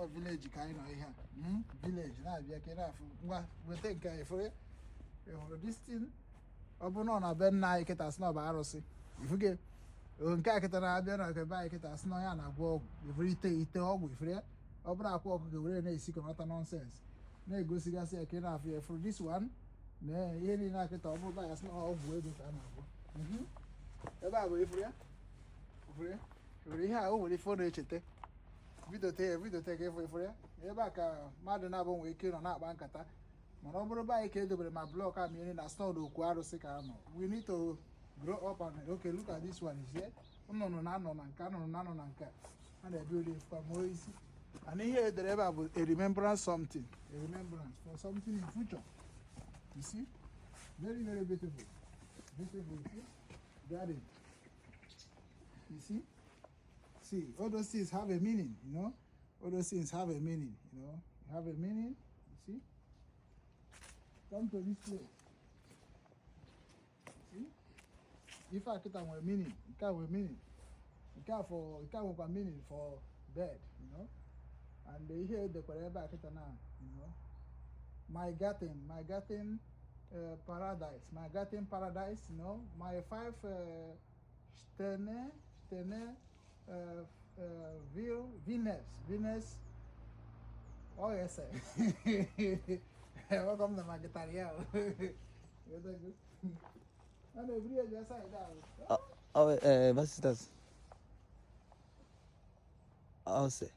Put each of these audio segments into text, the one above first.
or village kind of here. Village, now be a kid of we take care for it. This thing, open on a ben na get as no barosy. If you get get an idea, I can buy it as no and I walk every day it all with free. Open up walk the way they see nonsense. No go see I say I can have here for this one. No, you need not get over by as no way to come. About way for you. We have only for the chete. We don't take every for you. You're back a Madonna weekend on that bankata. Monobo by a kid over my block. I mean, that's not the quadro secano. We need to grow up and okay, look at this one. Is here? No, and canon, and cat. And I build it for more easy. And here the ever a remembrance something. A remembrance for something in future. You see? Very, very beautiful. Beautiful. Got it. You see? See, all those things have a meaning, you know? All those things have a meaning, you know? Have a meaning, you see? Come to this place. See? If I get a meaning, it can't have a meaning. It can't have a meaning for bed, you know? And they hear the whatever I now, you know? My garden paradise, you know? My 5 sterne, Venus. Oh yes, sir. Welcome to my guitar. And every day just side down. Was ist das? Außer.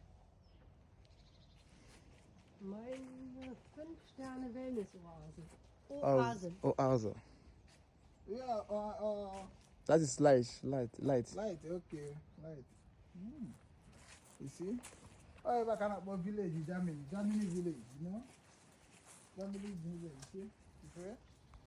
Meine 5-Sterne Wellness-Oase. Oase. Yeah, That is light. Light, okay, light. You see? Oh, if I cannot go village, Germany village, you know? Germany village, you see? You see?